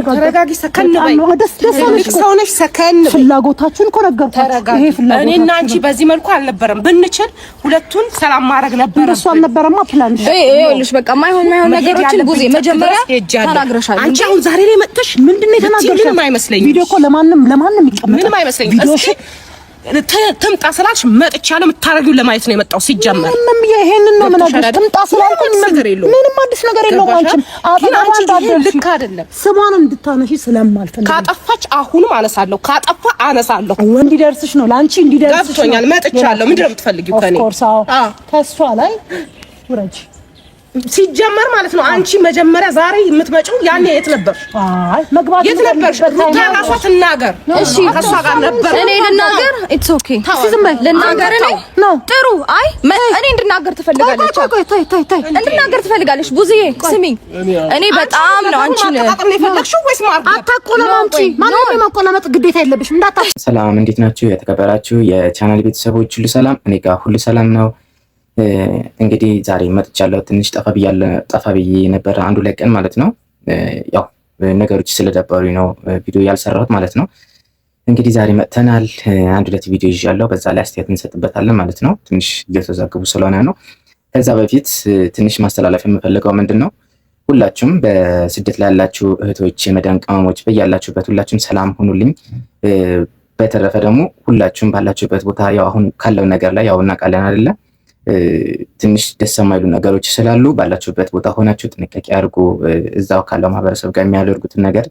ተረጋጊ ሰከን በይ ሰውነሽ ሰከን ፍላጎታችሁን እኮ ነገርኳችሁ ይሄ ፍላጎት እኔና አንቺ በዚህ መልኩ አልነበረም ብንችል ሁለቱን ሰላም ማድረግ ነበር እሱ አልነበረማ ፕላን ይኸውልሽ በቃ ማይሆን ነገሮችን ቡዜ መጀመሪያ ተናግረሻል አንቺ አሁን ዛሬ ላይ መጥተሽ ምንድነው የተናገርሽው ምንም አይመስለኝም ቪዲዮ እኮ ለማንም ይቀመጣል ምንም አይመስለኝም ትምጣ ስላልሽ መጥቻለሁ የምታረጊው ለማየት ነው የመጣው ሲጀመር ምንም ይሄንን ነው ምናገር ትምጣ ስላልኩኝ ምንም አዲስ ነገር የለውም አንቺ ልክ አይደለም ስሟን እንድታነሺ ስለማልፈልግ ካጠፋች አሁንም አነሳለሁ ካጠፋ አነሳለሁ እንዲደርስሽ ነው ላንቺ እንዲደርስሽ ገብቶኛል መጥቻለሁ ምንድነው የምትፈልጊው ከኔ ተስፋ ላይ ውረጅ ሲጀመር ማለት ነው አንቺ መጀመሪያ ዛሬ የምትመጪው ያኔ የት ነበር አይ መግባት የት ነበር ሩታ ራሷ ትናገር እሺ ከሷ ጋር ነበር እኔ ልናገር ኢትስ ኦኬ ዝም በይ ልናገር ነው ጥሩ አይ እኔ እንድናገር ትፈልጋለች እንድናገር ትፈልጋለች ቡዝዬ ስሚኝ እኔ በጣም ነው አንቺን አጣጣም የፈለግሽው ወይስ ማርክ አታቆለማምጪ ማንም የማቆለማጥ ግዴታ የለብሽም ሰላም እንዴት ናችሁ የተከበራችሁ የቻናል ቤተሰቦች ሁሉ ሰላም እኔ ጋር ሁሉ ሰላም ነው እንግዲህ ዛሬ መጥቻለሁ ትንሽ ጠፋ ብዬ ነበር አንዱ ላይ ቀን ማለት ነው ያው ነገሮች ስለደበሩኝ ነው ቪዲዮ ያልሰራሁት ማለት ነው እንግዲህ ዛሬ መጥተናል አንድ ሁለት ቪዲዮ ይዣለሁ በዛ ላይ አስተያየት እንሰጥበታለን ማለት ነው ትንሽ እየተዛገቡ ስለሆነ ነው ከዛ በፊት ትንሽ ማስተላለፍ የምፈልገው ምንድነው ሁላችሁም በስደት ላይ ያላችሁ እህቶች የመዳን ቅመሞች በያላችሁበት ሁላችሁም ሰላም ሁኑልኝ በተረፈ ደግሞ ሁላችሁም ባላችሁበት ቦታ ያው አሁን ካለው ነገር ላይ ያው እናውቃለን አይደለ ትንሽ ደስ የማይሉ ነገሮች ስላሉ ባላችሁበት ቦታ ሆናችሁ ጥንቃቄ አድርጉ እዛው ካለው ማህበረሰብ ጋር የሚያደርጉትን ነገር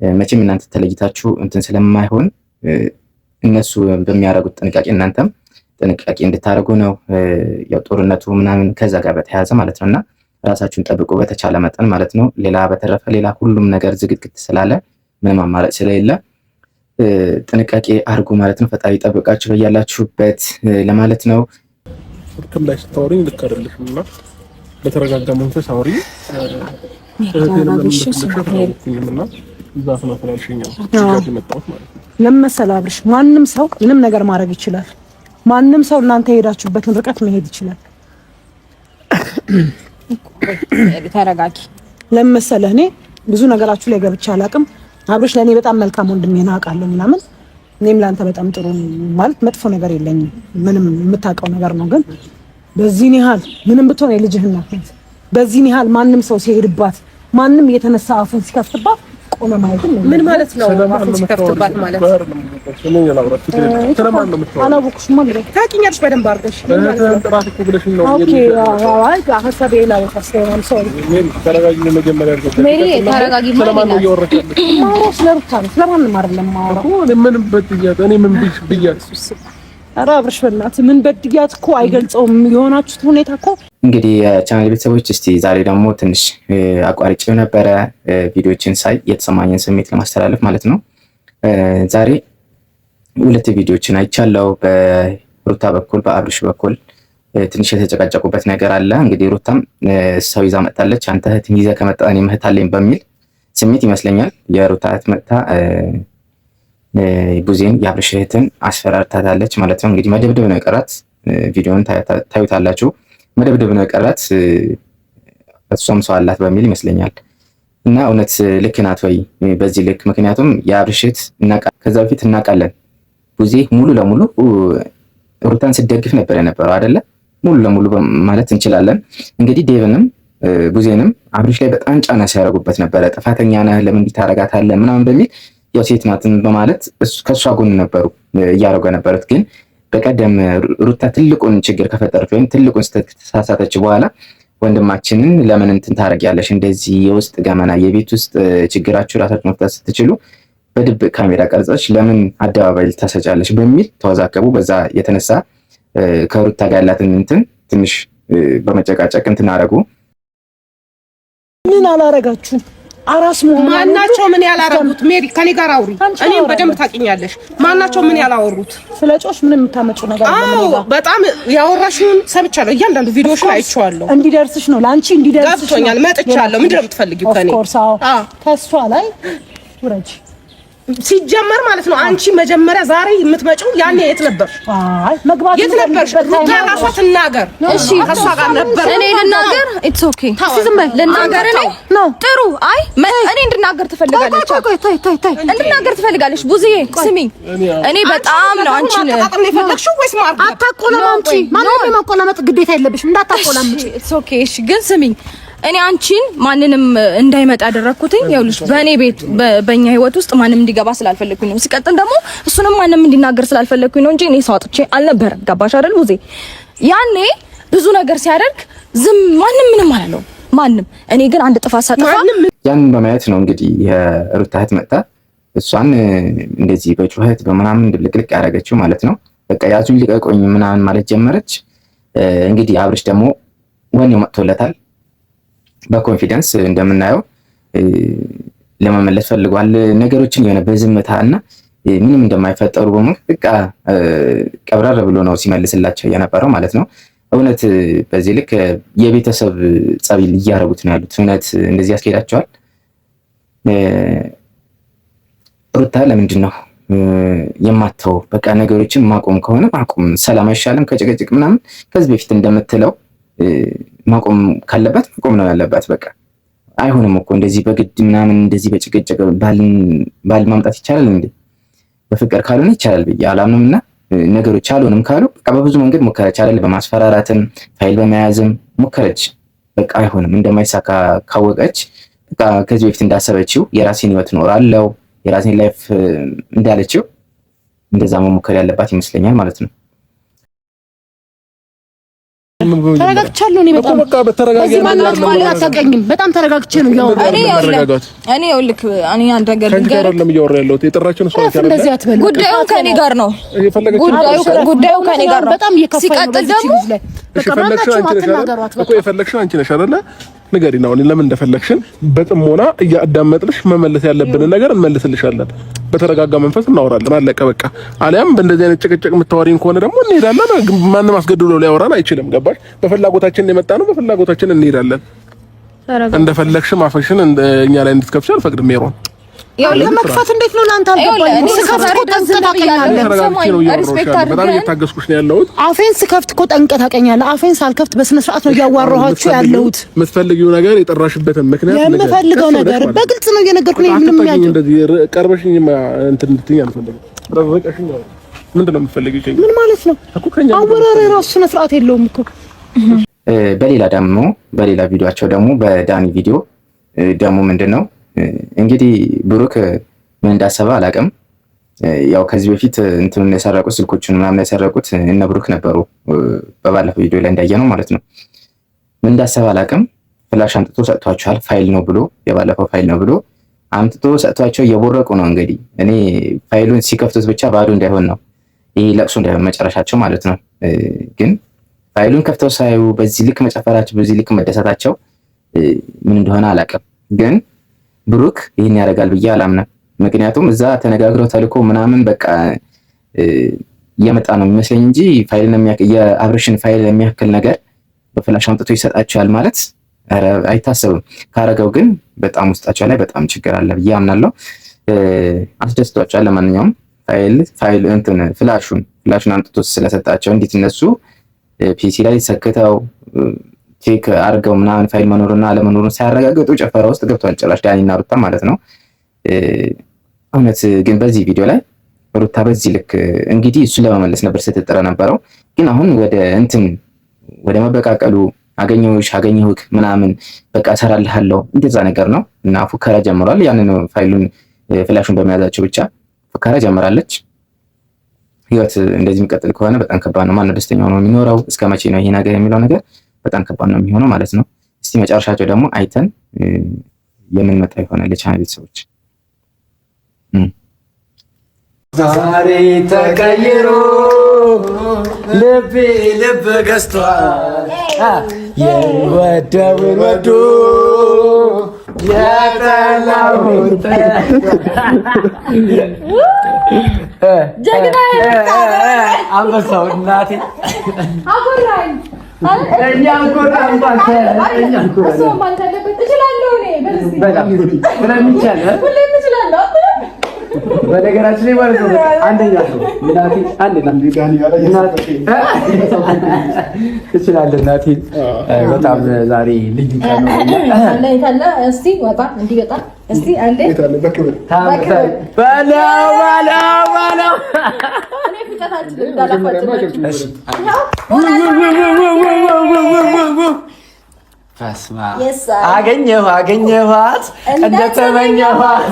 መቼም እናንተ ተለይታችሁ እንትን ስለማይሆን እነሱ በሚያደርጉት ጥንቃቄ እናንተም ጥንቃቄ እንድታደርጉ ነው ያው ጦርነቱ ምናምን ከዛ ጋር በተያያዘ ማለት ነውና ራሳችሁን ጠብቁ በተቻለ መጠን ማለት ነው ሌላ በተረፈ ሌላ ሁሉም ነገር ዝግትግት ስላለ ምንም አማራጭ ስለሌለ ጥንቃቄ አድርጉ ማለት ነው ፈጣሪ ጠብቃችሁ በያላችሁበት ለማለት ነው ስልክም ላይ ስታወሪኝ ልክ አይደለሽምና በተረጋጋ መንፈስ አውሪ ለምሳሌ አብርሽ ማንም ሰው ምንም ነገር ማድረግ ይችላል ማንም ሰው እናንተ ሄዳችሁበትን ርቀት መሄድ ይችላል ተረጋጊ ለምሳሌ እኔ ብዙ ነገራችሁ ላይ ገብቻ አላቅም አብርሽ ለኔ በጣም መልካም ወንድሜ ነው አውቃለሁ ምናምን እኔም ላንተ በጣም ጥሩ ማለት መጥፎ ነገር የለኝም ምንም የምታውቀው ነገር ነው ግን በዚህ ያህል ምንም ብትሆን የልጅህና በዚህ ያህል ማንም ሰው ሲሄድባት ማንም የተነሳ አፉን ሲከፍትባት ቆመ ማለት ነው ምን ማለት ነው አፉን ሲከፍትባት ማለት አላወኩሽም ማለት ታውቂኛለሽ በደንብ አድርገሽ ኦኬ አይ ሀሳቤ ላይ ፈሰረም ሰው ሜሪ ተረጋጊ ማለት ስለማንም አይደለም ማውራው ምንም በጥያት እኔ ምን ብያት ኧረ አብርሽ በእናትህ ምን በድያት እኮ አይገልጸውም የሆናችሁት ሁኔታ እኮ እንግዲህ ቻናል ቤተሰቦች እስቲ ዛሬ ደግሞ ትንሽ አቋርጬው ነበረ ቪዲዮችን ሳይ የተሰማኝን ስሜት ለማስተላለፍ ማለት ነው ዛሬ ሁለት ቪዲዮችን አይቻለሁ በሩታ በኩል በአብርሽ በኩል ትንሽ የተጨቃጨቁበት ነገር አለ እንግዲህ ሩታም ሰው ይዛ መጣለች አንተ እህትን ይዘህ ከመጣ እኔ እህት አለኝ በሚል ስሜት ይመስለኛል የሩታ እህት መጣ ቡዜን የአብርሽ እህትን አስፈራርታታለች ማለት ነው እንግዲህ መደብደብ ነው የቀራት ቪዲዮውን ታዩታላችሁ መደብደብ ነው የቀራት እሷም ሰው አላት በሚል ይመስለኛል እና እውነት ልክ ናት ወይ በዚህ ልክ ምክንያቱም የአብርሽ እህት ከዛ በፊት እናውቃለን ቡዜ ሙሉ ለሙሉ ሩታን ሲደግፍ ነበር የነበረው አይደለ ሙሉ ለሙሉ ማለት እንችላለን እንግዲህ ዴቭንም ቡዜንም አብርሽ ላይ በጣም ጫና ሲያደርጉበት ነበር ጥፋተኛ ነህ ለምን ታረጋታለህ ምናምን በሚል ያው ሴት ናትን በማለት ከሷ ጎን ነበሩ እያደረጉ ነበሩት ግን በቀደም ሩታ ትልቁን ችግር ከፈጠረች ወይም ትልቁን ተሳሳተች በኋላ ወንድማችንን ለምን እንትን ታረጋለሽ እንደዚህ የውስጥ ገመና የቤት ውስጥ ችግራችሁ ራሳችሁ መፍታት ስትችሉ በድብቅ ካሜራ ቀርጸሽ ለምን አደባባይ ልታሰጫለሽ በሚል ተወዛገቡ በዛ የተነሳ ከሩታ ጋር ያላትን እንትን ትንሽ በመጨቃጨቅ እንትን አረጉ ምን አላረጋችሁ አራስ ማናቸው ምን ያላረጉት ሜሪ ከኔ ጋር አውሪ እኔም በደንብ ታውቂኛለሽ ማናቸው ምን ያላወሩት ስለጮሽ ምን የምታመጪው ነገር አለ በጣም ያወራሽውን ሰምቻለሁ እያንዳንዱ ቪዲዮሽን አይቼዋለሁ እንዲደርስሽ ነው ላንቺ እንዲደርስሽ ገብቶኛል መጥቻለሁ ምንድነው የምትፈልጊው ከኔ ተስፋ ላይ ውረጅ ሲጀመር ማለት ነው። አንቺ መጀመሪያ ዛሬ የምትመጪው ያኔ የት ነበር? አይ መግባት የት ነበር? ሩታ ራሷ ትናገር። እሺ ከሷ ጋር ነበር። እኔ ልናገር? ኢትስ ኦኬ ዝም በል ልናገር ነው። ጥሩ። አይ እኔ እንድናገር ትፈልጋለች። ታይ እንድናገር ትፈልጋለች። ቡዝዬ ስሚኝ፣ እኔ በጣም ነው አንቺን የፈለግሽው ወይስ ማርክ? አታቆላምጪ። ማንንም የማቆላመጥ ግዴታ የለብሽም። እንዳታቆላምጪ። ኢትስ ኦኬ። እሺ ግን ስሚኝ፣ እኔ አንቺን ማንንም እንዳይመጣ ያደረኩትኝ ይኸውልሽ፣ በእኔ ቤት በእኛ ህይወት ውስጥ ማንም እንዲገባ ስላልፈለኩኝ ነው። ሲቀጥል ደግሞ እሱንም ማንም እንዲናገር ስላልፈለኩኝ ነው እንጂ እኔ ሰው አጥቼ አልነበረም። ገባሽ አይደል ቡዜ? ያኔ ብዙ ነገር ሲያደርግ ማንም ምንም አላለው ማንም። እኔ ግን አንድ ጥፋት ሳጠፋ ያንን በማየት ነው እንግዲህ የሩታ እህት መጣ እሷን እንደዚህ በጩኸት በምናምን ልቅልቅ ያደረገችው ማለት ነው። በቃ ያዙኝ ልቀቆኝ ምናምን ማለት ጀመረች። እንግዲህ አብርሽ ደግሞ ወኔው መጥቶለታል። በኮንፊደንስ እንደምናየው ለመመለስ ፈልጓል ነገሮችን የሆነ በዝምታ እና ምንም እንደማይፈጠሩ በቃ ቀብራር ብሎ ነው ሲመልስላቸው የነበረው ማለት ነው። እውነት በዚህ ልክ የቤተሰብ ጸቢል እያረጉት ነው ያሉት። እውነት እንደዚህ ያስኬዳቸዋል? ሩታ ለምንድን ነው የማተው? በቃ ነገሮችን ማቆም ከሆነ ማቆም፣ ሰላም አይሻልም ከጭቅጭቅ ምናምን? ከዚህ በፊት እንደምትለው ማቆም ካለበት ማቆም ነው ያለበት። በቃ አይሆንም እኮ እንደዚህ በግድ ምናምን እንደዚህ በጭቅጭቅ ባል ማምጣት ይቻላል እንዴ? በፍቅር ካልሆነ ይቻላል ብዬ አላምንም። እና ነገሮች አልሆንም ካሉ በቃ በብዙ መንገድ ሞከረች አይደል? በማስፈራራትም ፋይል በመያዝም ሞከረች። በቃ አይሆንም እንደማይሳካ ካወቀች በቃ ከዚህ በፊት እንዳሰበችው የራሴን ህይወት እኖራለሁ የራሴን ላይፍ እንዳለችው እንደዛ መሞከር ያለባት ይመስለኛል ማለት ነው። ተረጋግቻለሁ። እኔ በጣም ተረጋግቼ ነው ያወራው። እኔ ይኸውልህ እኔ አንድ ነገር ጉዳዩ ከኔ ጋር ነው። ጉዳዩ ከኔ ጋር ነው። ሲቀጥል ደግሞ የፈለግሽው አንቺ ነሽ አይደለ? ንገሪና አሁን ለምን እንደፈለግሽን በጥሞና እያዳመጥንሽ መመለስ ያለብንን ነገር እንመልስልሻለን። በተረጋጋ መንፈስ እናወራለን። አለቀ በቃ። አሊያም በእንደዚህ አይነት ጭቅጭቅ የምታወሪን ከሆነ ደግሞ እንሄዳለን። ማንም አስገድዶ ሊያወራን አይችልም። ገባሽ? በፍላጎታችን የመጣ ነው። በፍላጎታችን እንሄዳለን። እንደፈለግሽ ማፈሽን እኛ ላይ እንድትከፍሽ አልፈቅድም። ሜሮን ያው ለመክፈት እንዴት ነው ላንተ አልገባኝም። ስከፍት እኮ ጠንቀታቀኛለህ። በጣም እየታገስኩሽ ነው ያለሁት። አፌን ስከፍት እኮ ጠንቀታቀኛለህ። አፌን ሳልከፍት በስነ ስርዓት ነው እያዋራኋችሁ ያለሁት። የምትፈልጊው ነገር የጠራሽበትን ምክንያት የምፈልገው ነገር በግልጽ ነው እየነገርኩህ ነው። ምንም ያንቺ እንደዚህ ቀርበሽኝ እንትን እንድትይኝ አልፈልግም። ረረቀሽኝ ነው። ምንድን ነው የምትፈልጊው? ምን ማለት ነው? አወራሬ ራሱ ስነ ስርዓት የለውም እኮ። በሌላ ቪዲዮአቸው ደግሞ በዳኒ ቪዲዮ ደግሞ ምንድነው እንግዲህ ብሩክ ምን እንዳሰበ አላውቅም። ያው ከዚህ በፊት እንትኑን የሰረቁት ስልኮቹን ምናምን የሰረቁት እነ ብሩክ ነበሩ። በባለፈው ቪዲዮ ላይ እንዳየነው ማለት ነው። ምን እንዳሰበ አላውቅም። ፍላሽ አምጥቶ ሰጥቷቸዋል። ፋይል ነው ብሎ የባለፈው ፋይል ነው ብሎ አምጥቶ ሰጥቷቸው እየቦረቁ ነው። እንግዲህ እኔ ፋይሉን ሲከፍቱት ብቻ ባዶ እንዳይሆን ነው ይሄ ለቅሶ እንዳይሆን መጨረሻቸው ማለት ነው። ግን ፋይሉን ከፍተው ሳዩ በዚህ ልክ መጨፈራቸው፣ በዚህ ልክ መደሰታቸው ምን እንደሆነ አላውቅም። ግን ብሩክ ይህን ያደርጋል ብዬ አላምንም። ምክንያቱም እዛ ተነጋግረው ተልኮ ምናምን በቃ እየመጣ ነው የሚመስለኝ እንጂ የአብርሽን ፋይል የሚያክል ነገር በፍላሽ አምጥቶ ይሰጣቸዋል ማለት አይታሰብም። ካረገው ግን በጣም ውስጣቸው ላይ በጣም ችግር አለ ብዬ አምናለሁ። አስደስቷቸዋል። ለማንኛውም ፋይል እንትን ፍላሹን አምጥቶ ስለሰጣቸው እንዴት እነሱ ፒሲ ላይ ሰክተው ቼክ አድርገው ምናምን ፋይል መኖሩና አለመኖሩን ሳያረጋግጡ ጨፈራ ውስጥ ገብቷል። ጭራሽ ዳኒና ሩታ ማለት ነው። እውነት ግን በዚህ ቪዲዮ ላይ ሩታ በዚህ ልክ እንግዲህ እሱን ለመመለስ ነበር ስትጥረ ነበረው። ግን አሁን ወደ መበቃቀሉ አገኘሁህ ምናምን በቃ እሰራልሃለሁ እንደዛ ነገር ነው እና ፉከራ ጀምሯል። ያንን ፋይሉን ፍላሹን በመያዛቸው ብቻ ፉከራ ጀምራለች። ህይወት እንደዚህ የሚቀጥል ከሆነ በጣም ከባድ ነው። ማነው ደስተኛ ሆኖ የሚኖረው? እስከ መቼ ነው ይሄ ነገር የሚለው ነገር በጣም ከባድ ነው የሚሆነው ማለት ነው። እስቲ መጨረሻቸው ደግሞ አይተን የምንመጣ ይሆናል። ለቻናል ቤተሰቦች ዛሬ ተቀይሮ ልብ ገዝቷል። የወደውን ወዶ የጠላውን አንበሳው እናቴ በነገራችን ላይ ማለት ነው አንደኛ ነው እናቴ ትችላለህ እናቴ በጣም ዛሬ ልዩ ቀን ነው ታለ እስቲ ወጣ እንዲወጣ እስቲ አንዴ ባለው እኔ ፍጨታችን እንዳላፋጭ ፈስማ አገኘኋት እንደተመኘኋት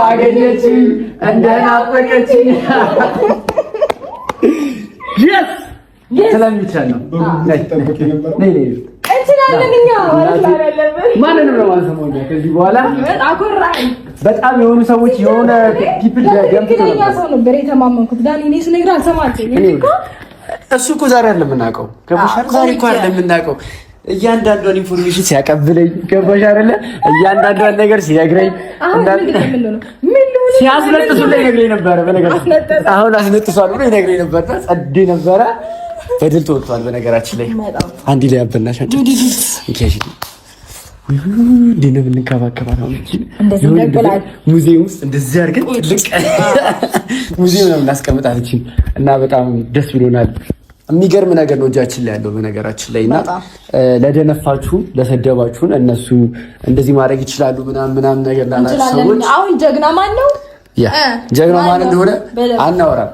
አገኘችኝ እንደናፈቀችኝ ስለሚቻል ነው ማንንም ነው ማንሰማው ከዚህ በኋላ በጣም የሆኑ ሰዎች የሆነ ፒፕል ነበር የተማመንኩት ዳኒ እኔ ስነግርህ አልሰማችኝ እሱ እኮ ዛሬ አይደለም የምናውቀው ዛሬ እኮ አይደለም የምናውቀው እያንዳንዷን ኢንፎርሜሽን ሲያቀብለኝ ገባሽ አይደለ እያንዳንዷን ነገር ሲነግረኝ ሲያስነጥሱልኝ ይነግረኝ ነበረ በነገራችን አሁን አስነጥሷል ብሎ ይነግረኝ ነበረ ጸዴ ነበረ በድል ተወጥቷል በነገራችን ላይ አንዲ ላይ አበላሽ አንቺ እንኪያሽ እንዴ ነው የምንከባከባት አሁን ሙዚየም ውስጥ እንደዚህ አድርገን ትልቅ ሙዚየም ነው እናስቀምጣለች እና በጣም ደስ ብሎናል የሚገርም ነገር ነው እጃችን ላይ ያለው በነገራችን ላይ እና ለደነፋችሁ ለሰደባችሁን እነሱ እንደዚህ ማድረግ ይችላሉ ምናምን ነገር ላላችሁ ሰዎች አሁን ጀግና ማን ነው ጀግና ማን እንደሆነ አናወራም